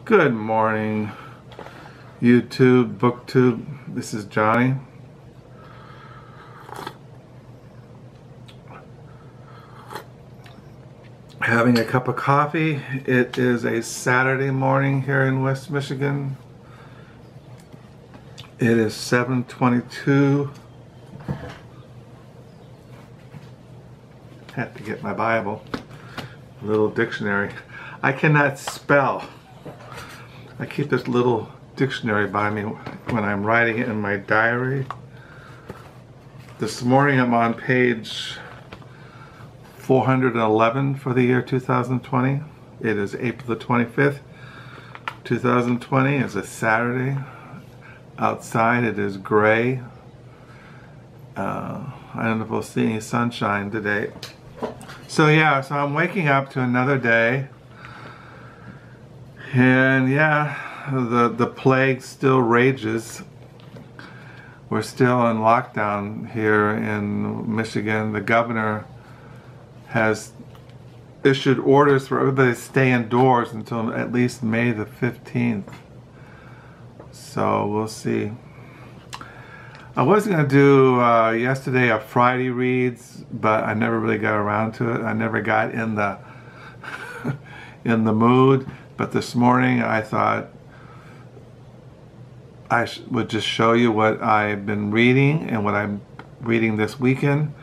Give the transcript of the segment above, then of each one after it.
Good morning, YouTube, BookTube. This is Johnny. Having a cup of coffee. It is a Saturday morning here in West Michigan. It is 7:22. Had to get my Bible, little dictionary. I cannot spell. I keep this little dictionary by me when I'm writing it in my diary. This morning I'm on page 411 for the year 2020. It is April the 25th, 2020. It's a Saturday. Outside it is gray. I don't know if we'll see any sunshine today. So I'm waking up to another day. And the plague still rages. We're still in lockdown here in Michigan. The governor has issued orders for everybody to stay indoors until at least May the 15th. So we'll see. I was going to do yesterday a Friday reads, but I never really got around to it. I never got in the in the mood. But this morning I thought I would just show you what I've been reading and what I'm reading this weekend.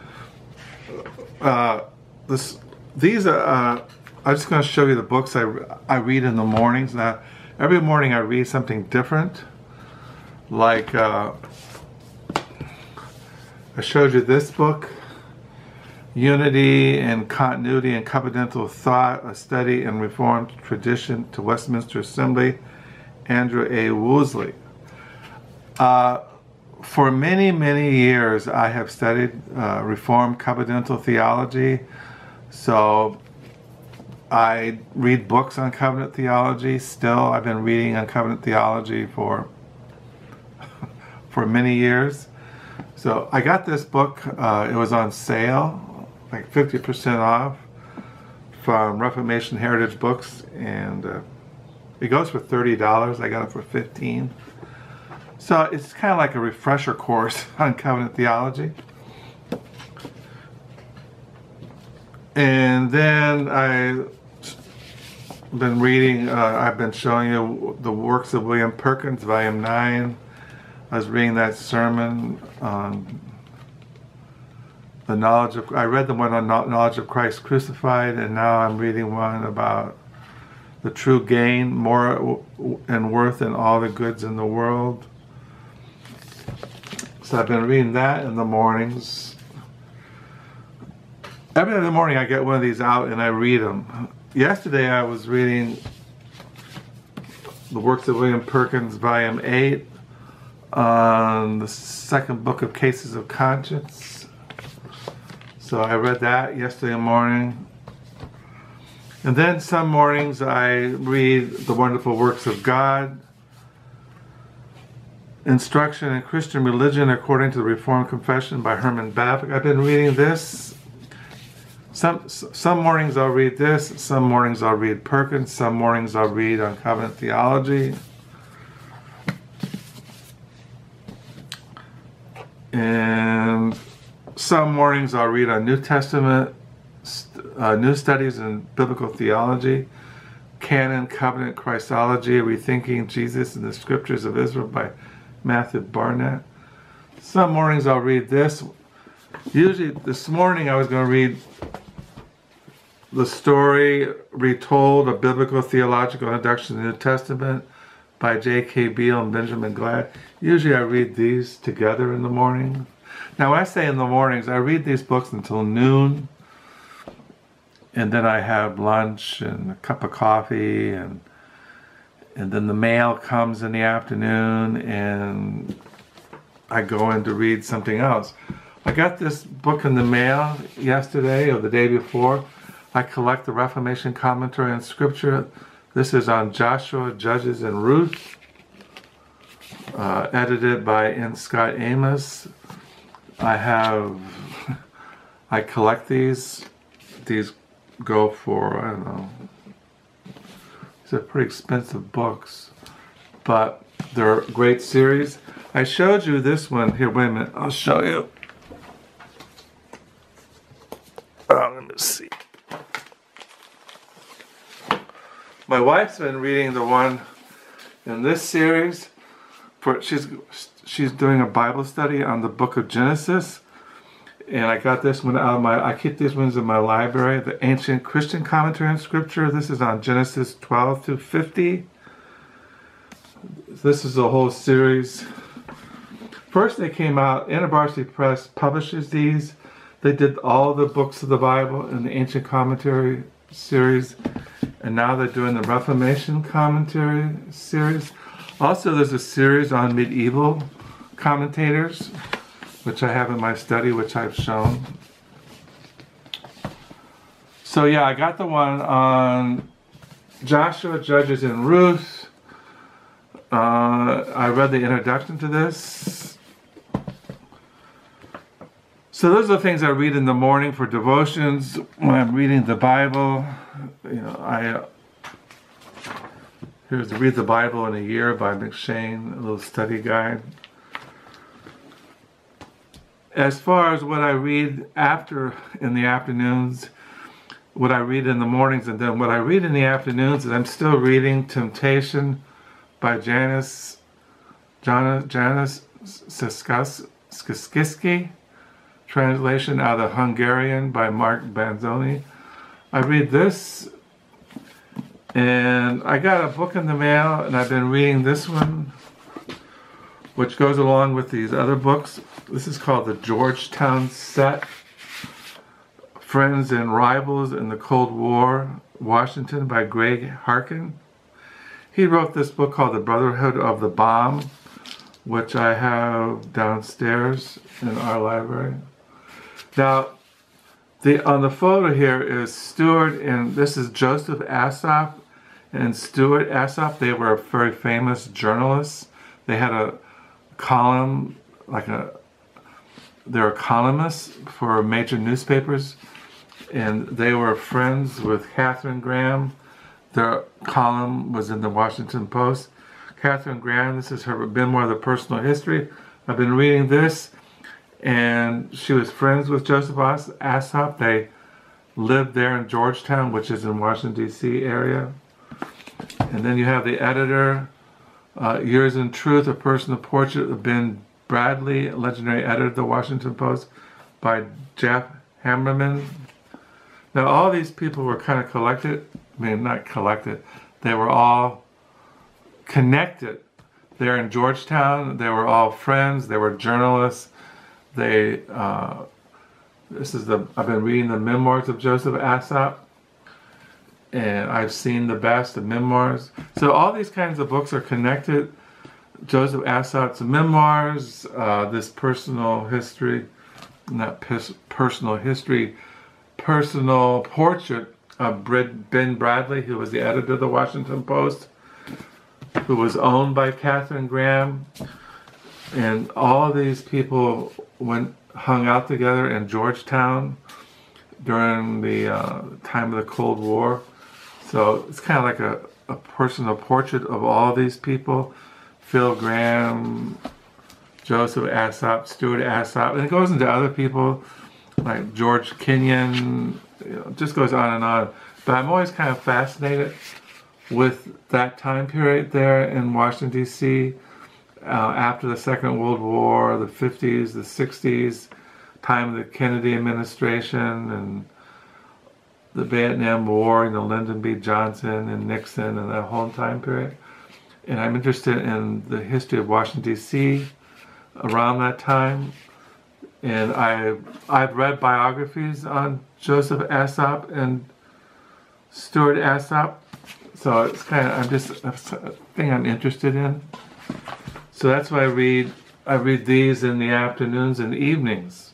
I'm just going to show you the books I read in the mornings. Now, every morning I read something different. Like I showed you this book, Unity and Continuity and Covenantal Thought, a study in Reformed tradition to Westminster Assembly, Andrew A. Woolsey. For many, many years I have studied Reformed Covenantal Theology, so I read books on covenant theology. Still, I've been reading on covenant theology for many years. So I got this book, it was on sale, like 50% off from Reformation Heritage Books, and it goes for $30. I got it for $15. So it's kind of like a refresher course on covenant theology. And then I've been reading, I've been showing you the works of William Perkins, Volume 9. I was reading that sermon on the knowledge of, I read the one on knowledge of Christ crucified, and now I'm reading one about the true gain, more and worth in all the goods in the world. So I've been reading that in the mornings. Every other morning I get one of these out and I read them. Yesterday I was reading the works of William Perkins, Volume 8, on the second book of Cases of Conscience. So I read that yesterday morning. And then some mornings I read the wonderful works of God, Instruction in Christian Religion According to the Reformed Confession by Herman Bavinck. I've been reading this. Some mornings I'll read this, some mornings I'll read Perkins, some mornings I'll read on covenant theology. And some mornings I'll read on New Testament, new studies in biblical theology, Canon, Covenant, Christology, Rethinking Jesus and the Scriptures of Israel by Matthew Barnett. Some mornings I'll read this. Usually this morning I was going to read the story Retold, a Biblical-Theological Introduction to the New Testament by J.K. Beale and Benjamin Glad. Usually I read these together in the morning. Now when I say in the mornings, I read these books until noon, and then I have lunch and a cup of coffee, and then the mail comes in the afternoon and I go in to read something else. I got this book in the mail yesterday or the day before. I collect the Reformation commentary on Scripture. This is on Joshua, Judges, and Ruth, edited by N. Scott Amos. I collect these. These go for, I don't know, They're pretty expensive books, but they're a great series. I showed you this one here. Wait a minute, I'll show you. Let me see. My wife's been reading the one in this series. She's doing a Bible study on the book of Genesis, and I got this one out of I keep these ones in my library. The Ancient Christian Commentary on Scripture. This is on Genesis 12 through 50. This is a whole series. First, they came out. InterVarsity Press publishes these. They did all the books of the Bible in the Ancient Commentary series, and now they're doing the Reformation Commentary series. Also, there's a series on medieval commentators, which I have in my study, which I've shown. So yeah, I got the one on Joshua, Judges, and Ruth. I read the introduction to this. So those are the things I read in the morning for devotions when I'm reading the Bible. You know, here's Read the Bible in a Year by McShane, a little study guide. As far as what I read in the afternoons, what I read in the mornings, and then what I read in the afternoons, is I'm still reading Temptation by Janos Szekely, translation out of Hungarian by Mark Baczoni. I read this, and I got a book in the mail, and I've been reading this one, which goes along with these other books. This is called the Georgetown Set, Friends and Rivals in the Cold War, Washington, by Gregg Herken. He wrote this book called The Brotherhood of the Bomb, which I have downstairs in our library. Now, on the photo here is Stuart, and this is Joseph Asaph and Stuart Asaph. They were very famous journalists. They had a column, they were columnists for major newspapers, and they were friends with Katharine Graham. Their column was in the Washington Post. Katharine Graham, this is her memoir, The Personal History. I've been reading this, and she was friends with Joseph Asaph. They lived there in Georgetown, which is in Washington, D.C. area. And then you have the editor, Years in Truth, a personal portrait of Ben Bradlee, legendary editor of the Washington Post, by Jeff Herman. Now, all these people were kind of collected. I mean, not collected. They were all connected. They're in Georgetown. They were all friends. They were journalists. I've been reading the memoirs of Joseph Asaph, and I've seen the best of memoirs. So all these kinds of books are connected. Joseph Asaph's memoirs, this personal history, personal portrait of Ben Bradlee, who was the editor of the Washington Post, who was owned by Katharine Graham. And all of these people hung out together in Georgetown during the time of the Cold War. So it's kind of like a personal portrait of all these people. Phil Graham, Joseph Asaph, Stuart Asaph, and it goes into other people like George Kenyon. It just goes on and on. But I'm always kind of fascinated with that time period there in Washington, D.C., after the Second World War, the 50s, the 60s, time of the Kennedy administration, and the Vietnam War, Lyndon B. Johnson and Nixon, and that whole time period. And I'm interested in the history of Washington, D.C. around that time. And I've read biographies on Joseph Asaph and Stuart Asaph. So it's kind of, a thing I'm interested in. So that's why I read these in the afternoons and evenings,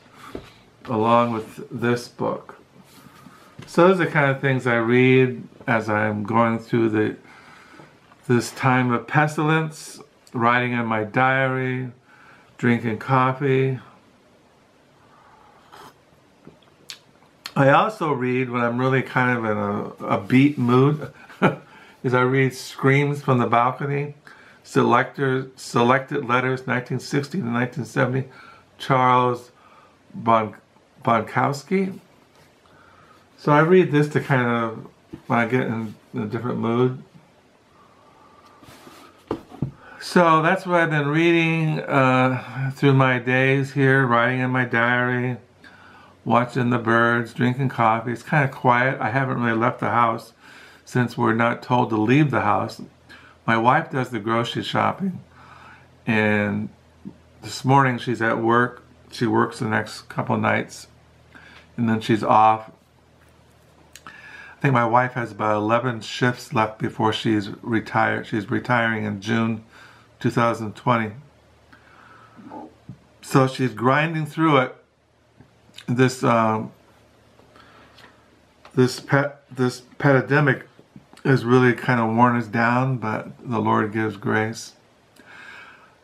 along with this book. So those are the kind of things I read as I'm going through this time of pestilence, writing in my diary, drinking coffee. I also read when I'm really kind of in a beat mood. is I read Screams from the Balcony, Selected Letters, 1960 to 1970, Charles Bonkowski. So I read this to kind of, when I get in a different mood. So that's what I've been reading through my days here, writing in my diary, watching the birds, drinking coffee. It's kind of quiet. I haven't really left the house since we're not told to leave the house. My wife does the grocery shopping, and this morning she's at work. She works the next couple nights, and then she's off. I think my wife has about 11 shifts left before she's retired. She's retiring in June 2020. So she's grinding through it. This pandemic has really kind of worn us down, but the Lord gives grace.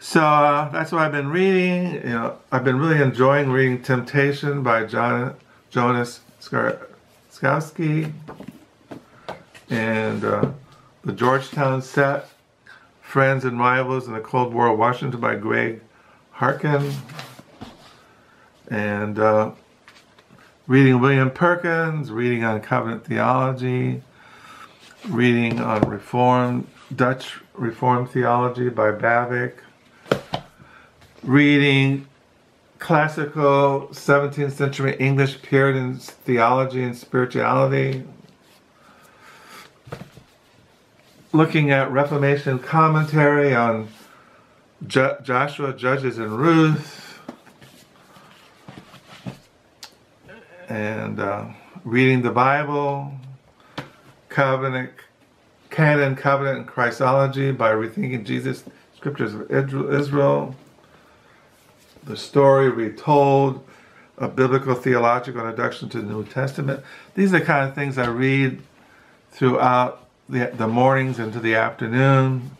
So that's what I've been reading. You know, I've been really enjoying reading Temptation by Janos Szekely, and the Georgetown set, Friends and Rivals in the Cold War of Washington by Gregg, Herken, and reading William Perkins, reading on covenant theology, reading on Dutch Reformed theology by Bavinck, reading classical 17th century English Puritan theology and spirituality, looking at Reformation commentary on Joshua, Judges, and Ruth, and reading the Bible, Canon, Covenant, and Christology by Rethinking Jesus, Scriptures of Israel, the story Retold, a Biblical-Theological introduction to the New Testament. These are the kind of things I read throughout the mornings into the afternoon,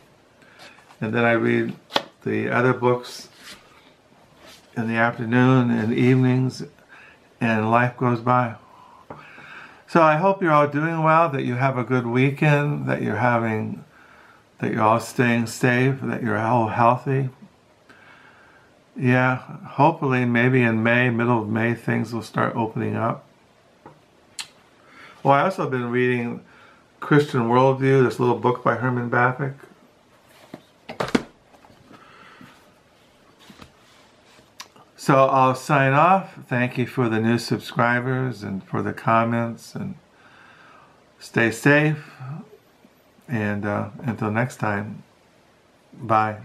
and then I read the other books in the afternoon and evenings, and life goes by. So I hope you're all doing well, that you have a good weekend, that you're all staying safe, that you're all healthy. Yeah, hopefully maybe in May, middle of May, things will start opening up. Well, I also have been reading Christian Worldview, this little book by Herman Bavinck. So I'll sign off. Thank you for the new subscribers and for the comments, and stay safe, and until next time, bye.